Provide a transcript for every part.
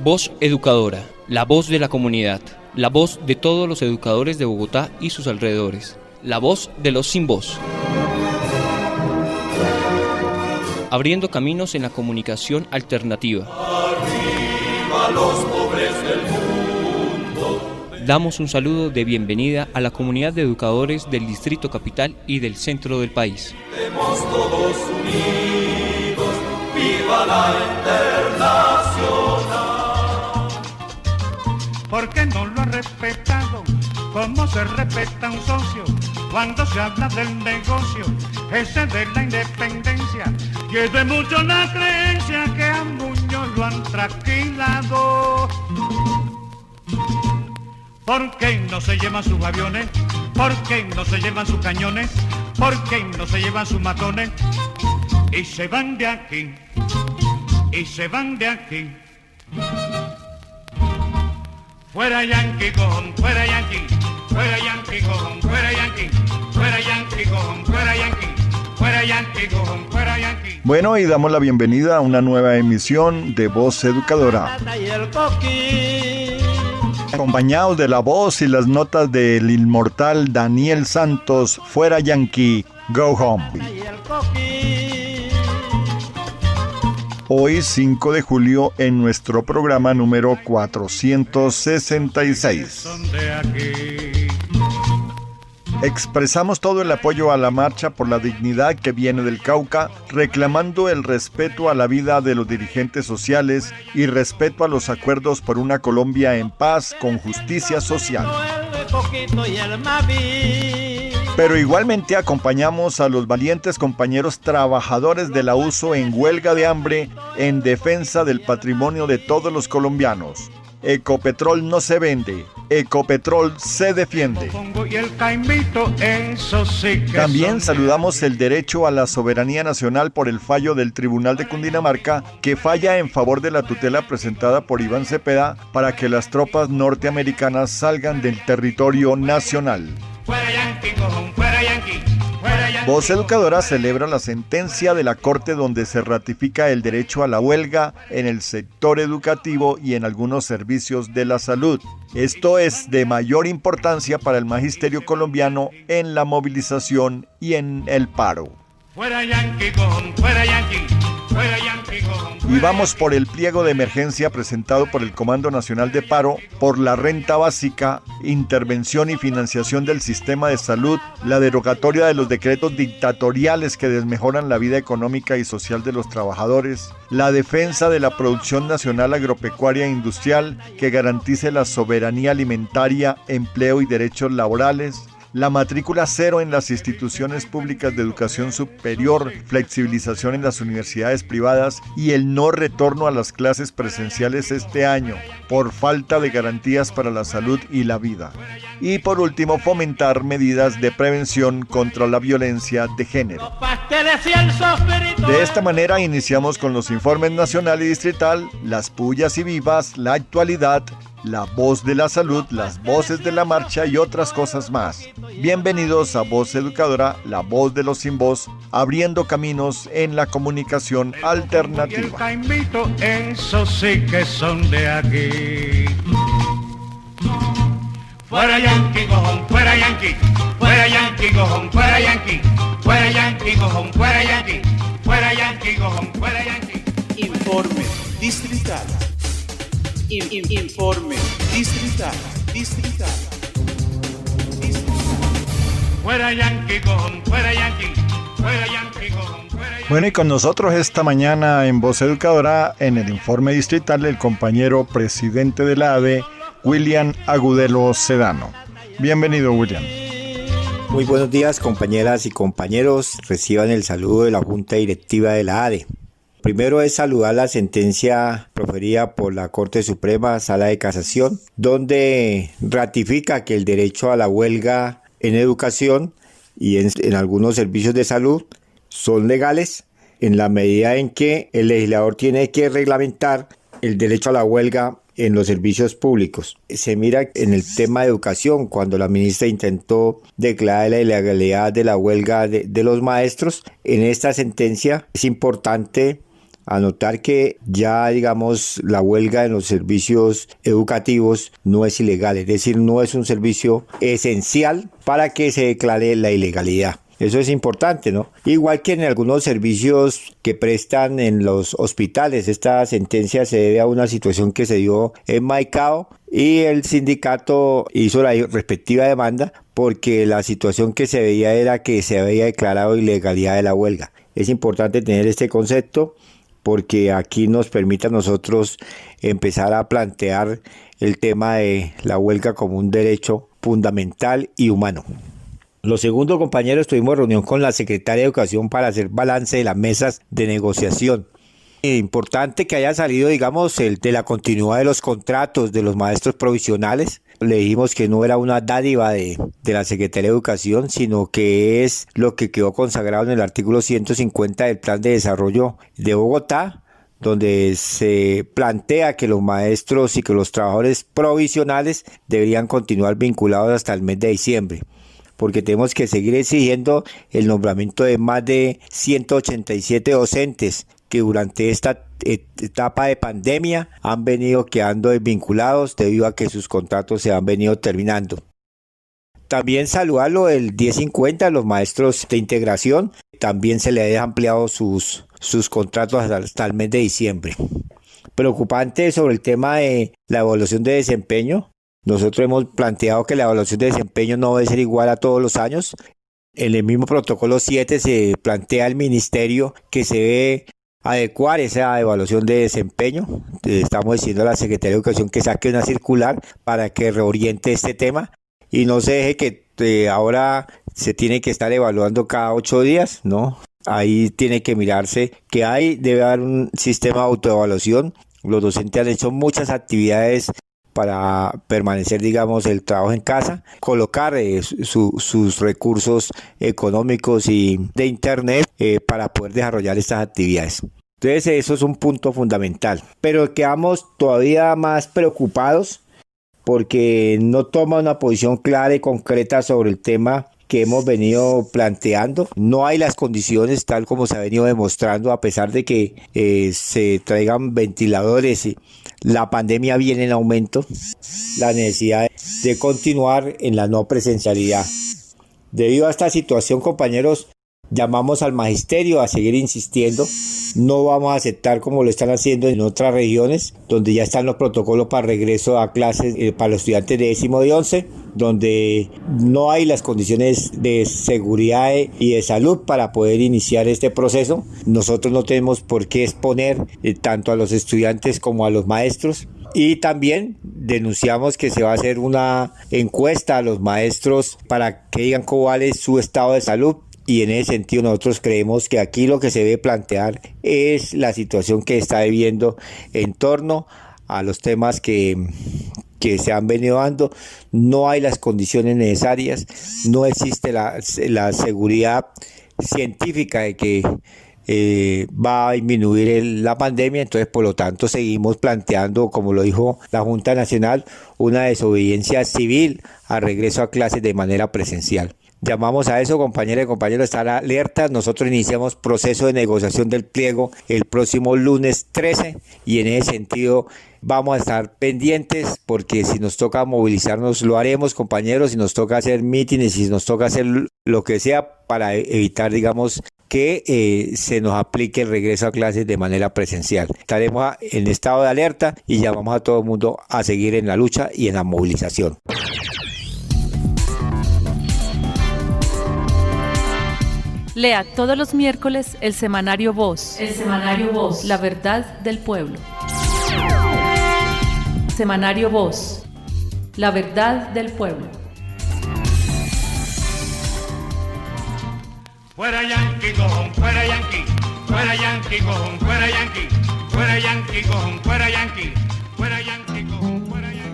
Voz Educadora, la voz de la comunidad, la voz de todos los educadores de Bogotá y sus alrededores, la voz de los sin voz. Abriendo caminos en la comunicación alternativa. Arriba los pobres del mundo. Damos un saludo de bienvenida a la comunidad de educadores del Distrito Capital y del centro del país. Estemos todos unidos, viva la Internacional. ¿Por qué no lo ha respetado? ¿Cómo se respeta un socio cuando se habla del negocio? Ese de la independencia, y es de mucho la creencia que a Muñoz lo han trasquilado. ¿Por qué no se llevan sus aviones? ¿Por qué no se llevan sus cañones? ¿Por qué no se llevan sus matones? Y se van de aquí, y se van de aquí. Fuera Yankee, cojón, fuera Yankee, fuera Yankee, cojón, fuera Yankee, fuera Yankee, cojón, fuera Yankee, fuera Yankee, cojón, fuera Yankee. Bueno, y damos la bienvenida a una nueva emisión de Voz Educadora. Acompañados de la voz y las notas del inmortal Daniel Santos, fuera Yankee, go home. Hoy 5 de julio en nuestro programa número 466. Expresamos todo el apoyo a la marcha por la dignidad que viene del Cauca, reclamando el respeto a la vida de los dirigentes sociales y respeto a los acuerdos por una Colombia en paz con justicia social. Pero igualmente acompañamos a los valientes compañeros trabajadores de la USO en huelga de hambre en defensa del patrimonio de todos los colombianos. Ecopetrol no se vende, Ecopetrol se defiende. También saludamos el derecho a la soberanía nacional por el fallo del Tribunal de Cundinamarca, que falla en favor de la tutela presentada por Iván Cepeda para que las tropas norteamericanas salgan del territorio nacional. Voz Educadora celebra la sentencia de la Corte donde se ratifica el derecho a la huelga en el sector educativo y en algunos servicios de la salud. Esto es de mayor importancia para el magisterio colombiano en la movilización y en el paro. Fuera Yankee, cojón, fuera Yankee. Y vamos por el pliego de emergencia presentado por el Comando Nacional de Paro por la renta básica, intervención y financiación del sistema de salud, la derogatoria de los decretos dictatoriales que desmejoran la vida económica y social de los trabajadores, la defensa de la producción nacional agropecuaria e industrial que garantice la soberanía alimentaria, empleo y derechos laborales, la matrícula cero en las instituciones públicas de educación superior, flexibilización en las universidades privadas y el no retorno a las clases presenciales este año por falta de garantías para la salud y la vida. Y por último, fomentar medidas de prevención contra la violencia de género. De esta manera iniciamos con los informes nacional y distrital, las pullas y vivas, la actualidad, la voz de la salud, las voces de la marcha y otras cosas más. Bienvenidos a Voz Educadora, la voz de los sin voz, abriendo caminos en la comunicación alternativa. Eso sí que son de aquí. Fuera Yankee, cojón, fuera Yankee. Fuera Yankee, cojón, fuera Yankee. Fuera Yankee, cojón, fuera Yankee. Fuera Yankee, cojón, fuera Yankee. Informe distrital. Informe distrital. Fuera Yankee, cojón, fuera Yankee. Fuera Yankee, cojón, fuera Yankee. Bueno, y con nosotros esta mañana en Voz Educadora, en el informe distrital, el compañero presidente de la ADE, William Agudelo Sedano. Bienvenido, William. Muy buenos días, compañeras y compañeros. Reciban el saludo de la Junta Directiva de la ADE. Primero es saludar la sentencia proferida por la Corte Suprema, Sala de Casación, donde ratifica que el derecho a la huelga en educación y en algunos servicios de salud son legales en la medida en que el legislador tiene que reglamentar el derecho a la huelga en los servicios públicos. Se mira en el tema de educación, cuando la ministra intentó declarar la ilegalidad de la huelga de los maestros. En esta sentencia es importante a notar que ya, digamos, la huelga en los servicios educativos no es ilegal, es decir, no es un servicio esencial para que se declare la ilegalidad. Eso es importante, ¿no? Igual que en algunos servicios que prestan en los hospitales. Esta sentencia se debe a una situación que se dio en Maicao y el sindicato hizo la respectiva demanda porque la situación que se veía era que se había declarado ilegalidad de la huelga. Es importante tener este concepto porque aquí nos permite a nosotros empezar a plantear el tema de la huelga como un derecho fundamental y humano. Lo segundo, compañeros, tuvimos reunión con la secretaria de Educación para hacer balance de las mesas de negociación. Importante que haya salido, digamos, el de la continuidad de los contratos de los maestros provisionales. Le dijimos que no era una dádiva de la Secretaría de Educación, sino que es lo que quedó consagrado en el artículo 150 del Plan de Desarrollo de Bogotá, donde se plantea que los maestros y que los trabajadores provisionales deberían continuar vinculados hasta el mes de diciembre, porque tenemos que seguir exigiendo el nombramiento de más de 187 docentes que durante esta etapa de pandemia han venido quedando desvinculados debido a que sus contratos se han venido terminando. También saludarlo el 1050, los maestros de integración, también se les ha ampliado sus contratos hasta el mes de diciembre. Preocupante sobre el tema de la evaluación de desempeño. Nosotros hemos planteado que la evaluación de desempeño no debe ser igual a todos los años. En el mismo protocolo 7 se plantea al ministerio que se debe adecuar esa evaluación de desempeño. Estamos diciendo a la Secretaría de Educación que saque una circular para que reoriente este tema y no se deje que ahora se tiene que estar evaluando cada 8 días, ¿no? Ahí tiene que mirarse que debe haber un sistema de autoevaluación. Los docentes han hecho muchas actividades para permanecer, digamos, el trabajo en casa, colocar sus recursos económicos y de internet para poder desarrollar estas actividades. Entonces eso es un punto fundamental, pero quedamos todavía más preocupados porque no toma una posición clara y concreta sobre el tema que hemos venido planteando. No hay las condiciones tal como se ha venido demostrando, a pesar de que se traigan ventiladores y la pandemia viene en aumento, la necesidad de continuar en la no presencialidad. Debido a esta situación, compañeros, llamamos al magisterio a seguir insistiendo. No vamos a aceptar como lo están haciendo en otras regiones, donde ya están los protocolos para regreso a clases para los estudiantes de 10º y 11, donde no hay las condiciones de seguridad y de salud para poder iniciar este proceso. Nosotros no tenemos por qué exponer tanto a los estudiantes como a los maestros. Y también denunciamos que se va a hacer una encuesta a los maestros para que digan cuál es su estado de salud. Y en ese sentido nosotros creemos que aquí lo que se debe plantear es la situación que está viviendo en torno a los temas que se han venido dando. No hay las condiciones necesarias, no existe la seguridad científica de que va a disminuir la pandemia. Entonces, por lo tanto, seguimos planteando, como lo dijo la Junta Nacional, una desobediencia civil al regreso a clases de manera presencial. Llamamos a eso, compañeras y compañeros, a estar alertas. Nosotros iniciamos proceso de negociación del pliego el próximo lunes 13 y en ese sentido vamos a estar pendientes, porque si nos toca movilizarnos lo haremos, compañeros, si nos toca hacer mítines, si nos toca hacer lo que sea para evitar, digamos, que se nos aplique el regreso a clases de manera presencial. Estaremos en estado de alerta y llamamos a todo el mundo a seguir en la lucha y en la movilización. Lea todos los miércoles el semanario Voz. El semanario Voz. La verdad del pueblo. Semanario Voz. La verdad del pueblo. Fuera Yankee, cojón, fuera Yankee. Fuera Yankee, cojón, fuera Yankee. Fuera Yankee, cojón, fuera Yankee. Fuera Yankee, cojón, fuera Yankee.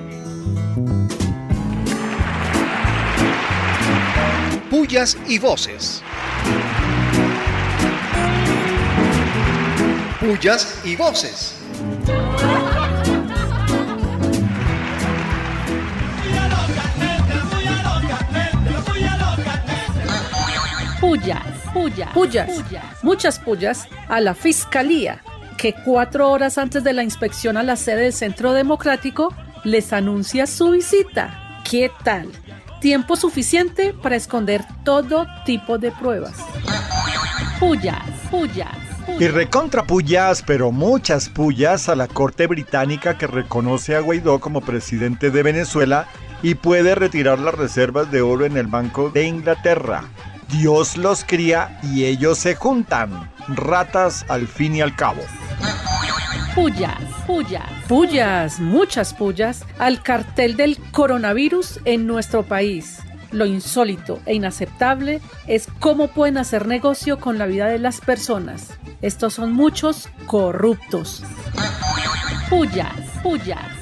Pullas y voces. Pullas y voces. Pullas, muchas pullas a la Fiscalía, que 4 horas antes de la inspección a la sede del Centro Democrático les anuncia su visita. ¿Qué tal? Tiempo suficiente para esconder todo tipo de pruebas. Pullas. Y recontra pullas, pero muchas pullas a la Corte Británica que reconoce a Guaidó como presidente de Venezuela y puede retirar las reservas de oro en el Banco de Inglaterra. Dios los cría y ellos se juntan. Ratas al fin y al cabo. Pullas, muchas pullas al cartel del coronavirus en nuestro país. Lo insólito e inaceptable es cómo pueden hacer negocio con la vida de las personas. Estos son muchos corruptos. Pullas.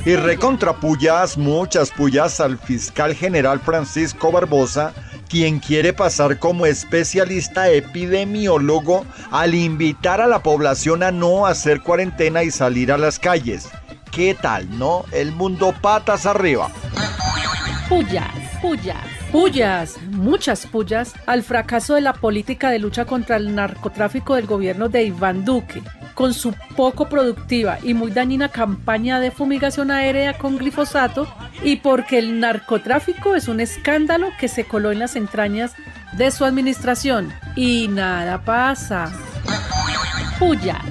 Y recontra pullas, muchas pullas al fiscal general Francisco Barbosa, quien quiere pasar como especialista epidemiólogo al invitar a la población a no hacer cuarentena y salir a las calles. ¿Qué tal, no? El mundo patas arriba. Pullas, muchas pullas al fracaso de la política de lucha contra el narcotráfico del gobierno de Iván Duque, con su poco productiva y muy dañina campaña de fumigación aérea con glifosato, y porque el narcotráfico es un escándalo que se coló en las entrañas de su administración y nada pasa. Pullas.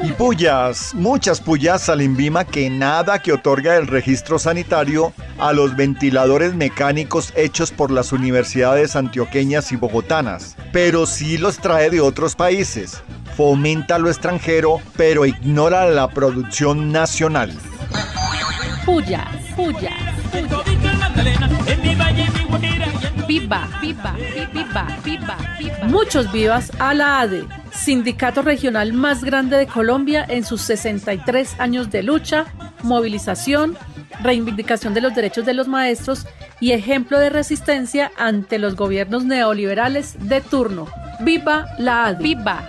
Y pullas, muchas pullas al INVIMA que nada que otorga el registro sanitario a los ventiladores mecánicos hechos por las universidades antioqueñas y bogotanas, pero sí los trae de otros países. Fomenta lo extranjero, pero ignora la producción nacional. Pullas. Viva. Muchos vivas a la ADE, sindicato regional más grande de Colombia en sus 63 años de lucha, movilización, reivindicación de los derechos de los maestros y ejemplo de resistencia ante los gobiernos neoliberales de turno. ¡Viva la ADE! ¡Viva!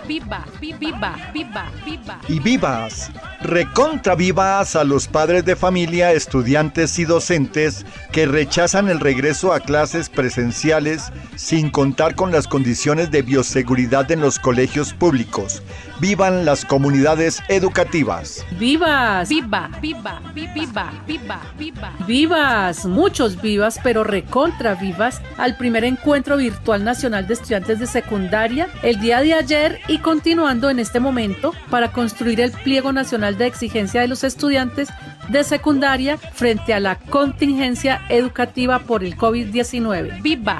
Y vivas, recontra vivas a los padres de familia, estudiantes y docentes que rechazan el regreso a clases presenciales sin contar con las condiciones de bioseguridad en los colegios públicos. ¡Vivan las comunidades educativas! ¡Vivas! ¡Vivas! Muchos vivas, pero recontra vivas al primer encuentro virtual nacional de estudiantes de secundaria el día de ayer y continuando en este momento para construir el pliego nacional de exigencia de los estudiantes de secundaria frente a la contingencia educativa por el COVID-19. ¡Viva!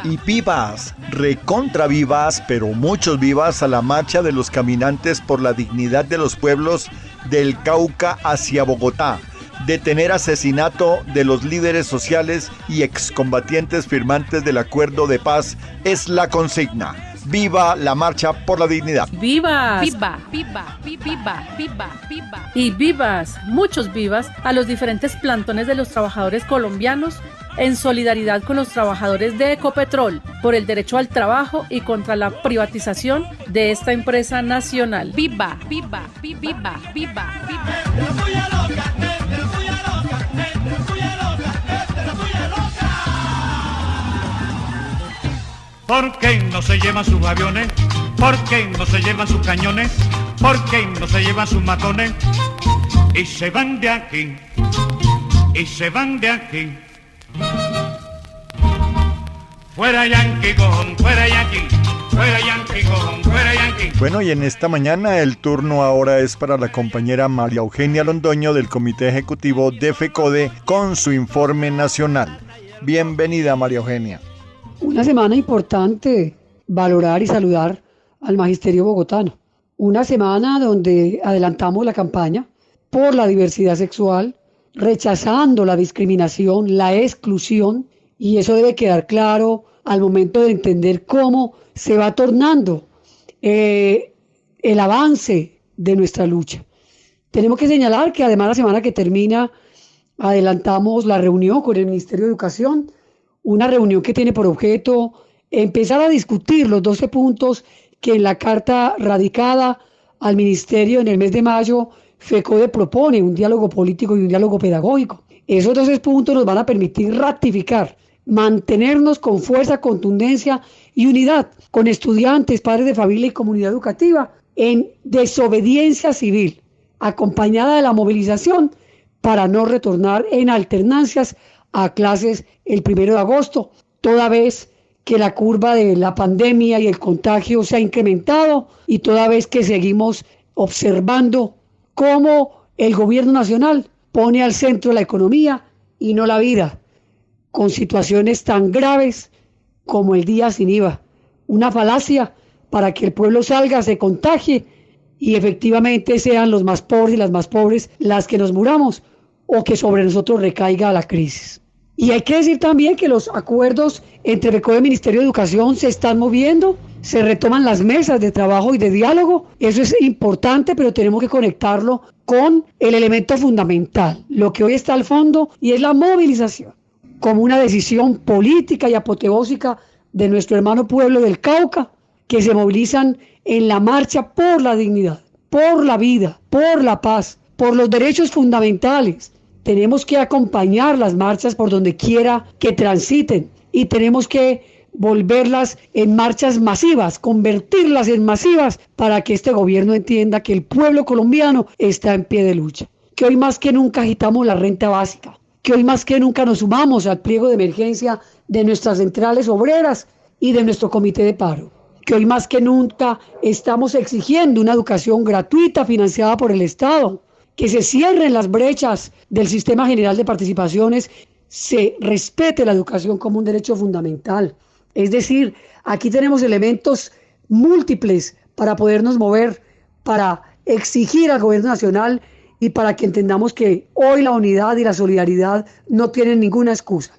Y vivas, recontra vivas, pero muchos vivas a la marcha de los caminantes por la dignidad de los pueblos del Cauca hacia Bogotá. Detener asesinato de los líderes sociales y excombatientes firmantes del acuerdo de paz es la consigna. ¡Viva la marcha por la dignidad! ¡Vivas! Y vivas, muchos vivas a los diferentes plantones de los trabajadores colombianos en solidaridad con los trabajadores de Ecopetrol por el derecho al trabajo y contra la privatización de esta empresa nacional. ¡Viva! ¿Por qué no se llevan sus aviones? ¿Por qué no se llevan sus cañones? ¿Por qué no se llevan sus matones? Y se van de aquí, y se van de aquí. Fuera Yankee, cojón, fuera Yankee. Fuera Yankee, cojón, fuera Yankee. Bueno, y en esta mañana el turno ahora es para la compañera María Eugenia Londoño del Comité Ejecutivo de FECODE con su informe nacional. Bienvenida, María Eugenia. Una semana importante, valorar y saludar al magisterio bogotano. Una semana donde adelantamos la campaña por la diversidad sexual, rechazando la discriminación, la exclusión, y eso debe quedar claro al momento de entender cómo se va tornando el avance de nuestra lucha. Tenemos que señalar que además la semana que termina adelantamos la reunión con el Ministerio de Educación, una reunión que tiene por objeto empezar a discutir los 12 puntos que en la carta radicada al Ministerio en el mes de mayo FECODE propone, un diálogo político y un diálogo pedagógico. Esos 12 puntos nos van a permitir ratificar mantenernos con fuerza, contundencia y unidad con estudiantes, padres de familia y comunidad educativa en desobediencia civil, acompañada de la movilización para no retornar en alternancias a clases el 1 de agosto, toda vez que la curva de la pandemia y el contagio se ha incrementado y toda vez que seguimos observando cómo el gobierno nacional pone al centro la economía y no la vida, con situaciones tan graves como el día sin IVA, una falacia para que el pueblo salga, se contagie y efectivamente sean los más pobres y las más pobres las que nos muramos o que sobre nosotros recaiga la crisis. Y hay que decir también que los acuerdos entre FECODE y el Ministerio de Educación se están moviendo, se retoman las mesas de trabajo y de diálogo. Eso es importante, pero tenemos que conectarlo con el elemento fundamental, lo que hoy está al fondo, y es la movilización, como una decisión política y apoteósica de nuestro hermano pueblo del Cauca, que se movilizan en la marcha por la dignidad, por la vida, por la paz, por los derechos fundamentales. Tenemos que acompañar las marchas por donde quiera que transiten y tenemos que volverlas en marchas masivas, convertirlas en masivas para que este gobierno entienda que el pueblo colombiano está en pie de lucha. Que hoy más que nunca agitamos la renta básica, que hoy más que nunca nos sumamos al pliego de emergencia de nuestras centrales obreras y de nuestro comité de paro. Que hoy más que nunca estamos exigiendo una educación gratuita financiada por el Estado, que se cierren las brechas del sistema general de participaciones, se respete la educación como un derecho fundamental. Es decir, aquí tenemos elementos múltiples para podernos mover, para exigir al gobierno nacional y para que entendamos que hoy la unidad y la solidaridad no tienen ninguna excusa.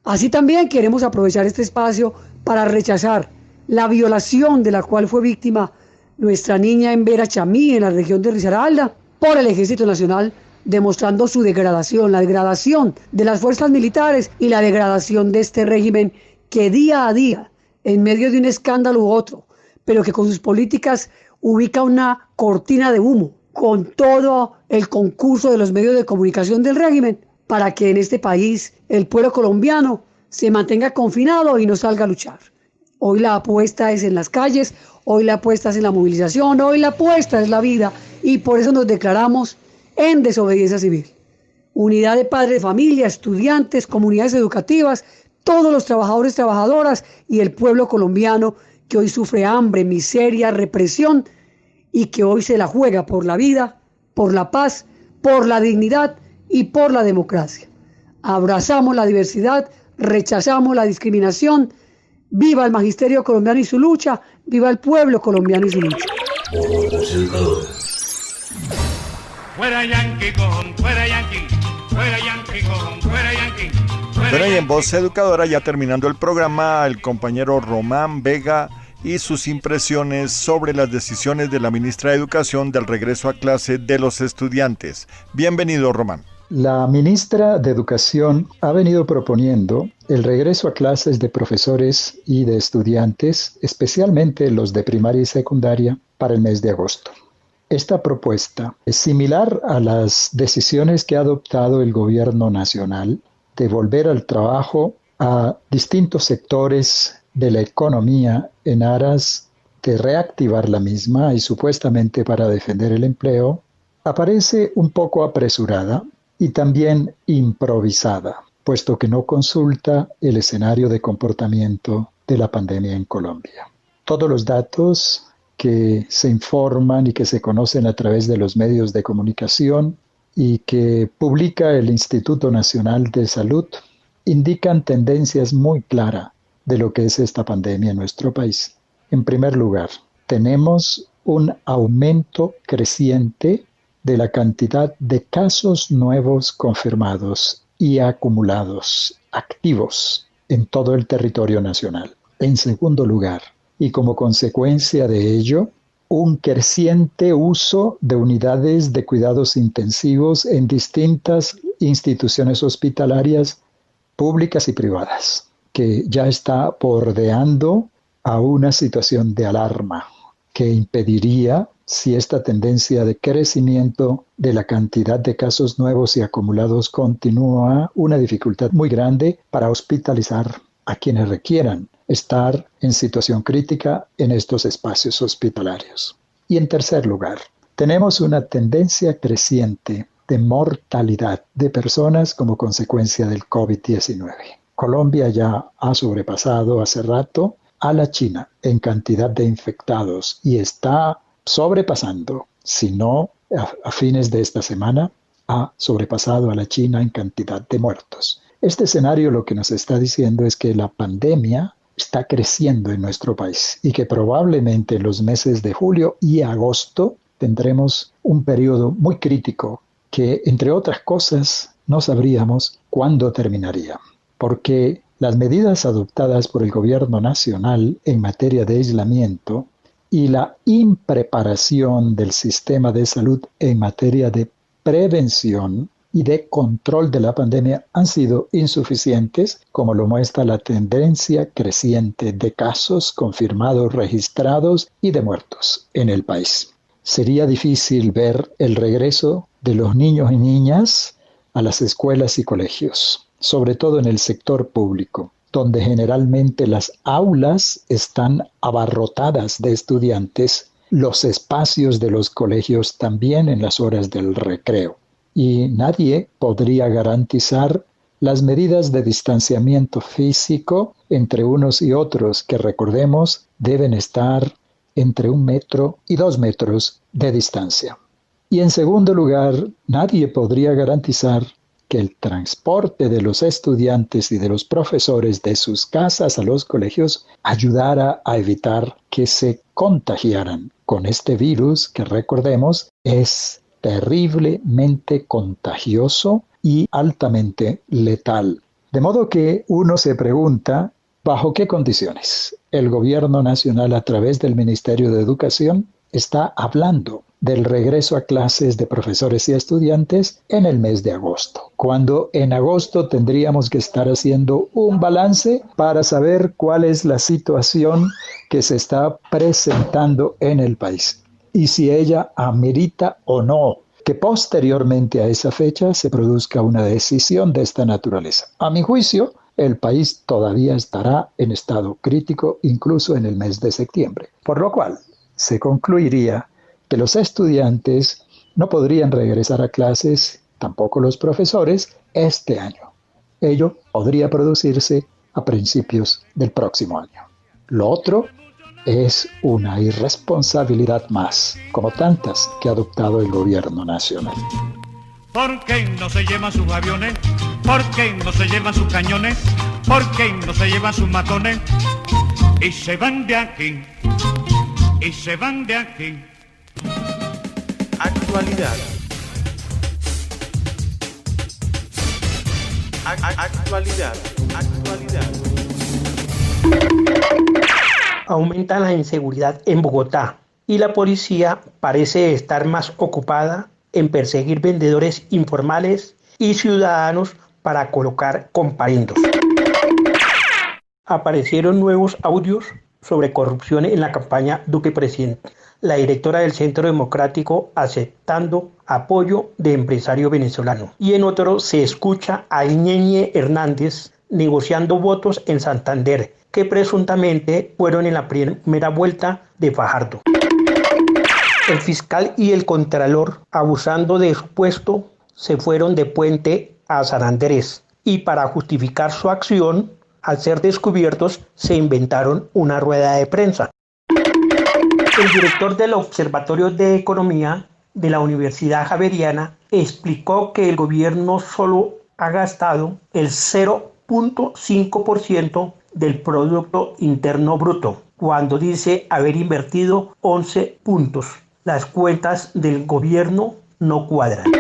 Así también queremos aprovechar este espacio para rechazar la violación de la cual fue víctima nuestra niña en Vera Chamí, en la región de Risaralda, por el Ejército Nacional, demostrando su degradación, la degradación de las fuerzas militares y la degradación de este régimen que día a día, en medio de un escándalo u otro, pero que con sus políticas ubica una cortina de humo con todo el concurso de los medios de comunicación del régimen para que en este país el pueblo colombiano se mantenga confinado y no salga a luchar. Hoy la apuesta es en las calles, hoy la apuesta es en la movilización, hoy la apuesta es la vida y por eso nos declaramos en desobediencia civil. Unidad de padres de familia, estudiantes, comunidades educativas, todos los trabajadores, trabajadoras y el pueblo colombiano que hoy sufre hambre, miseria, represión y que hoy se la juega por la vida, por la paz, por la dignidad y por la democracia. Abrazamos la diversidad, rechazamos la discriminación. ¡Viva el magisterio colombiano y su lucha! ¡Viva el pueblo colombiano y su lucha! Fuera Yankee, cojón, fuera Yankee, fuera Yankee, cojón, fuera Yankee. Bueno, y en Voz Educadora, ya terminando el programa, el compañero Román Vega y sus impresiones sobre las decisiones de la ministra de Educación del regreso a clase de los estudiantes. Bienvenido, Román. La ministra de Educación ha venido proponiendo el regreso a clases de profesores y de estudiantes, especialmente los de primaria y secundaria, para el mes de agosto. Esta propuesta es similar a las decisiones que ha adoptado el gobierno nacional de volver al trabajo a distintos sectores de la economía en aras de reactivar la misma y supuestamente para defender el empleo, aparece un poco apresurada y también improvisada, puesto que no consulta el escenario de comportamiento de la pandemia en Colombia. Todos los datos que se informan y que se conocen a través de los medios de comunicación y que publica el Instituto Nacional de Salud indican tendencias muy claras de lo que es esta pandemia en nuestro país. En primer lugar, tenemos un aumento creciente de la cantidad de casos nuevos confirmados y acumulados, activos, en todo el territorio nacional. En segundo lugar, y como consecuencia de ello, un creciente uso de unidades de cuidados intensivos en distintas instituciones hospitalarias públicas y privadas, que ya está bordeando a una situación de alarma que impediría si esta tendencia de crecimiento de la cantidad de casos nuevos y acumulados continúa, una dificultad muy grande para hospitalizar a quienes requieran estar en situación crítica en estos espacios hospitalarios. Y en tercer lugar, tenemos una tendencia creciente de mortalidad de personas como consecuencia del COVID-19. Colombia ya ha sobrepasado hace rato a la China en cantidad de infectados y está sobrepasando, si no a fines de esta semana, ha sobrepasado a la China en cantidad de muertos. Este escenario lo que nos está diciendo es que la pandemia está creciendo en nuestro país y que probablemente en los meses de julio y agosto tendremos un periodo muy crítico que, entre otras cosas, no sabríamos cuándo terminaría, porque las medidas adoptadas por el gobierno nacional en materia de aislamiento y la impreparación del sistema de salud en materia de prevención y de control de la pandemia han sido insuficientes, como lo muestra la tendencia creciente de casos confirmados, registrados y de muertos en el país. Sería difícil ver el regreso de los niños y niñas a las escuelas y colegios, sobre todo en el sector público, donde generalmente las aulas están abarrotadas de estudiantes, los espacios de los colegios también en las horas del recreo. Y nadie podría garantizar las medidas de distanciamiento físico entre unos y otros, que recordemos deben estar entre 1 metro y 2 metros de distancia. Y en segundo lugar, nadie podría garantizar que el transporte de los estudiantes y de los profesores de sus casas a los colegios ayudara a evitar que se contagiaran con este virus que, recordemos, es terriblemente contagioso y altamente letal. De modo que uno se pregunta, ¿bajo qué condiciones el gobierno nacional, a través del Ministerio de Educación, está hablando del regreso a clases de profesores y estudiantes en el mes de agosto? Cuando en agosto tendríamos que estar haciendo un balance para saber cuál es la situación que se está presentando en el país y si ella amerita o no que posteriormente a esa fecha se produzca una decisión de esta naturaleza. A mi juicio, el país todavía estará en estado crítico incluso en el mes de septiembre, por lo cual se concluiría que los estudiantes no podrían regresar a clases, tampoco los profesores, este año. Ello podría producirse a principios del próximo año. Lo otro es una irresponsabilidad más, como tantas que ha adoptado el gobierno nacional. ¿Por qué no se llevan sus aviones? ¿Por qué no se llevan sus cañones? ¿Por qué no se llevan sus matones? Y se van de aquí, y se van de aquí. Actualidad. Actualidad. Aumenta la inseguridad en Bogotá y la policía parece estar más ocupada en perseguir vendedores informales y ciudadanos para colocar comparendos. Aparecieron nuevos audios sobre corrupción en la campaña Duque Presidente. La directora del Centro Democrático aceptando apoyo de empresario venezolano. Y en otro se escucha a Ñeñe Hernández negociando votos en Santander, que presuntamente fueron en la primera vuelta de Fajardo. El fiscal y el contralor, abusando de su puesto, se fueron de puente a San Andrés y para justificar su acción, al ser descubiertos, se inventaron una rueda de prensa. El director del Observatorio de Economía de la Universidad Javeriana explicó que el gobierno solo ha gastado el 0.5% del Producto Interno Bruto, cuando dice haber invertido 11 puntos. Las cuentas del gobierno no cuadran.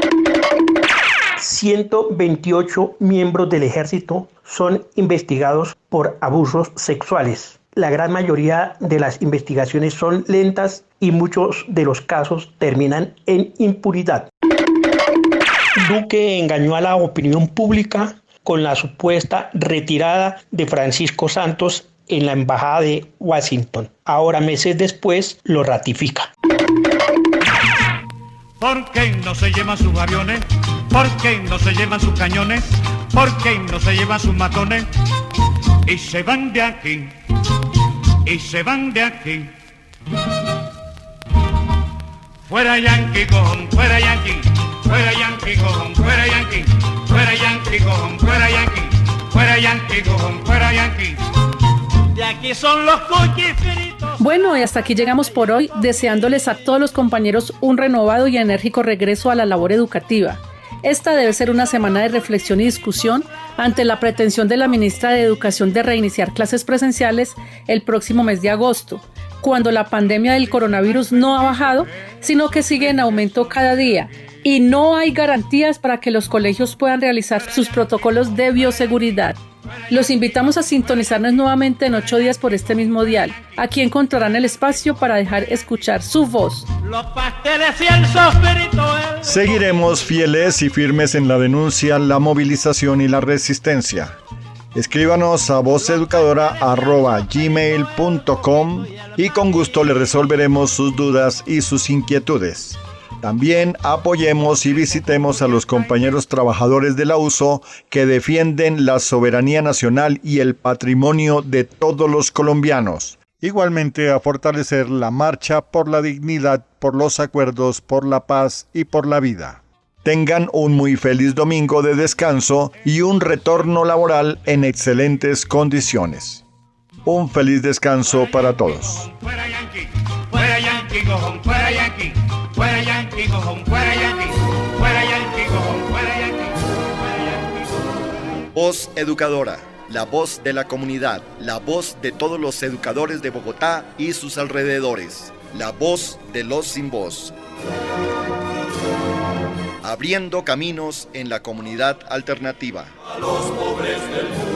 128 miembros del ejército son investigados por abusos sexuales. La gran mayoría de las investigaciones son lentas y muchos de los casos terminan en impunidad. Duque engañó a la opinión pública con la supuesta retirada de Francisco Santos en la embajada de Washington. Ahora, meses después, lo ratifica. ¿Por qué no se llevan sus aviones? ¿Por qué no se llevan sus cañones? ¿Por qué no se llevan sus matones? Y se van de aquí, y se van de aquí. Fuera Yankee, cojón, fuera Yankee, fuera Yankee, cojón, fuera Yankee, fuera Yankee, cojón, fuera Yankee, fuera Yankee, cojón, fuera Yankee. De aquí son los cuchis fritos. Bueno, y hasta aquí llegamos por hoy, deseándoles a todos los compañeros un renovado y enérgico regreso a la labor educativa. Esta debe ser una semana de reflexión y discusión ante la pretensión de la ministra de Educación de reiniciar clases presenciales el próximo mes de agosto, cuando la pandemia del coronavirus no ha bajado, sino que sigue en aumento cada día y no hay garantías para que los colegios puedan realizar sus protocolos de bioseguridad. Los invitamos a sintonizarnos nuevamente en 8 días por este mismo dial. Aquí encontrarán el espacio para dejar escuchar su voz. Los pasteles y el sofrito. Seguiremos fieles y firmes en la denuncia, la movilización y la resistencia. Escríbanos a vozeducadora@gmail.com y con gusto le resolveremos sus dudas y sus inquietudes. También apoyemos y visitemos a los compañeros trabajadores de la USO que defienden la soberanía nacional y el patrimonio de todos los colombianos. Igualmente a fortalecer la marcha por la dignidad, por los acuerdos, por la paz y por la vida. Tengan un muy feliz domingo de descanso y un retorno laboral en excelentes condiciones. Un feliz descanso para todos. Fuera Yankee, fuera Yankee, cojón, fuera Yankee, fuera Yankee, cojón, fuera Yankee, fuera Yankee, cojón, fuera Yankee, fuera Yankee. Voz Educadora, la voz de la comunidad, la voz de todos los educadores de Bogotá y sus alrededores, la voz de los sin voz. Abriendo caminos en la comunidad alternativa. A los pobres del mundo.